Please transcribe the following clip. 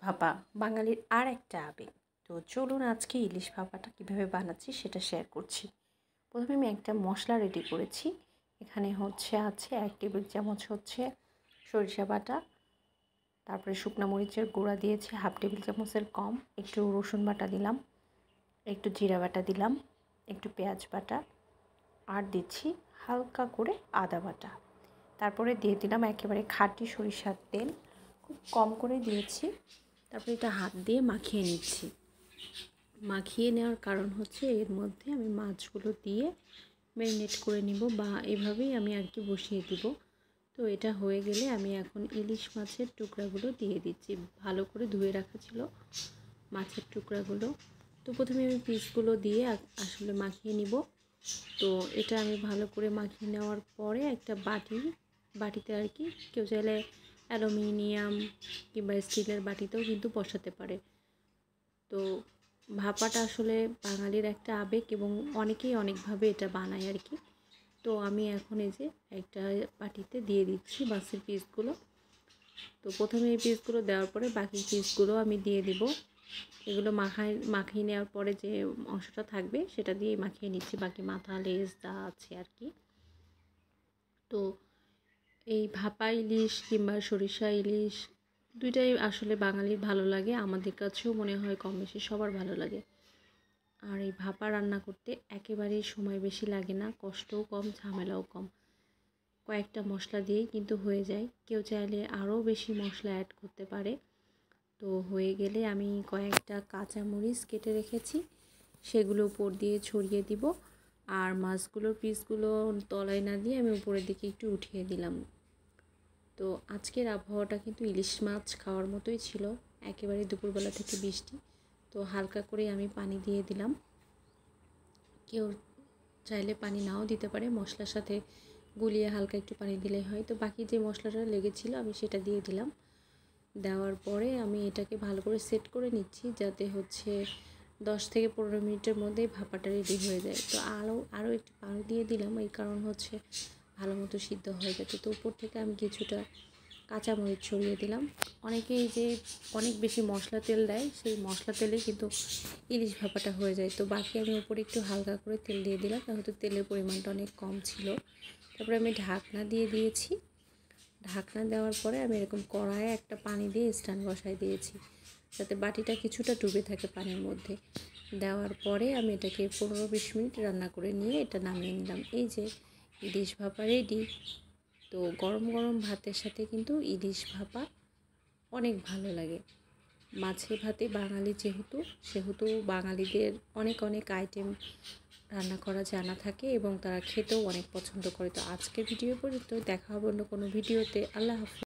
ভাপা বাঙালির আর একটা আবেগ। তো চলুন আজকে ইলিশ ভাপাটা কীভাবে বানাচ্ছি সেটা শেয়ার করছি। প্রথমে আমি একটা মশলা রেডি করেছি। এখানে আছে 1 টেবিল চামচ সরিষা বাটা, তারপরে শুকনো মরিচের গুঁড়া দিয়েছি 1/2 টেবিল চামচের কম, একটু রসুন বাটা দিলাম, একটু জিরা বাটা দিলাম, একটু পেঁয়াজ বাটা, আর দিচ্ছি হালকা করে আদা বাটা। তারপরে দিয়ে দিলাম একেবারে খাঁটি সরিষার তেল, খুব কম করে দিয়েছি। তারপরে এটা হাত দিয়ে মাখিয়ে নিচ্ছি। মাখিয়ে নেওয়ার কারণ এর মধ্যে আমি মাছগুলো দিয়ে ম্যারিনেট করে নিব, বা এভাবেই আমি আর কি বসিয়ে দিব। তো এটা হয়ে গেলে আমি এখন ইলিশ মাছের টুকরাগুলো দিয়ে দিচ্ছি। ভালো করে ধুয়ে রাখা ছিল মাছের টুকরাগুলো। তো প্রথমে আমি পিসগুলো দিয়ে আসলে মাখিয়ে নিব। তো এটা আমি ভালো করে মাখিয়ে নেওয়ার পরে একটা বাটিতে আর কি, কেউ চাইলে অ্যালুমিনিয়াম কিংবা স্টিলের বাটিতেও কিন্তু বসাতে পারে। তো ভাপাটা আসলে বাঙালির একটা আবেগ এবং অনেকেই অনেকভাবে এটা বানায় আর কি। তো আমি এখন এই যে একটা বাটিতে দিয়ে দিচ্ছি মাছের পিসগুলো। তো প্রথমে এই পিসগুলো দেওয়ার পরে বাকি পিসগুলো আমি দিয়ে দিব। এগুলো মাখিয়ে নেওয়ার পরে যে অংশটা থাকবে সেটা দিয়ে মাখিয়ে নিচ্ছি, বাকি মাথা লেজ যা আছে আর কি। তো এই ভাপা ইলিশ কিংবা সরিষা ইলিশ দুইটাই আসলে বাঙালির ভালো লাগে, আমাদের কাছেও মনে হয় কম বেশি সবার ভালো লাগে। আর এই ভাপা রান্না করতে একেবারেই সময় বেশি লাগে না, কষ্টও কম, ঝামেলাও কম। কয়েকটা মশলা দিয়েই কিন্তু হয়ে যায়। কেউ চাইলে আরও বেশি মশলা অ্যাড করতে পারে। তো হয়ে গেলে আমি কয়েকটা কাঁচামরিচ কেটে রেখেছি, সেগুলো উপর দিয়ে ছড়িয়ে দিব। আর মাছগুলোর পিসগুলো তলায় না দিয়ে আমি উপরের দিকে একটু উঠিয়ে দিলাম। তো আজকের আবহাওয়াটা কিন্তু ইলিশ মাছ খাওয়ার মতোই ছিল, একেবারে দুপুরবেলা থেকে বৃষ্টি। তো হালকা করে আমি পানি দিয়ে দিলাম। কেউ চাইলে পানি নাও দিতে পারে, মশলার সাথে গুলিয়ে হালকা একটু পানি দিলেই হয়। তো বাকি যে মশলাটা লেগেছিল আমি সেটা দিয়ে দিলাম। দেওয়ার পরে আমি এটাকে ভালো করে সেট করে নিচ্ছি, যাতে 10 থেকে 15 মিনিটের মধ্যেই ভাপাটা রেডি হয়ে যায়। তো আরও একটু পানি দিয়ে দিলাম, এই কারণ ভালো মতো সিদ্ধ হয়ে যাবে। তো উপর থেকে আমি কিছুটা কাঁচামরিচ ছড়িয়ে দিলাম। অনেকেই যে অনেক বেশি মশলা তেল দেয়, সেই মশলা তেলেই কিন্তু ইলিশ ভাপাটা হয়ে যায়। তো বাকি আমি উপরে একটু হালকা করে তেল দিয়ে দিলাম, হয়তো তেলের পরিমাণটা অনেক কম ছিল। তারপরে আমি ঢাকনা দিয়ে দিয়েছি। ঢাকনা দেওয়ার পরে আমি এরকম কড়াইয়ে একটা পানি দিয়ে স্ট্যান্ড বসাই দিয়েছি, যাতে বাটিটা কিছুটা ডুবে থাকে পানির মধ্যে। দেওয়ার পরে আমি এটাকে 15-20 মিনিট রান্না করে নিয়ে এটা নামিয়ে নিলাম। এই যে ইলিশ ভাপা রেডি। তো গরম গরম ভাতের সাথে কিন্তু ইলিশ ভাপা অনেক ভালো লাগে। মাছে ভাতে বাঙালি সেহেতু বাঙালিদের অনেক অনেক আইটেম রান্না করা জানা থাকে এবং তারা খেতেও অনেক পছন্দ করে। তো আজকের ভিডিও পর্যন্ত, দেখা হবে অন্য কোনো ভিডিওতে। আল্লাহ হাফেজ।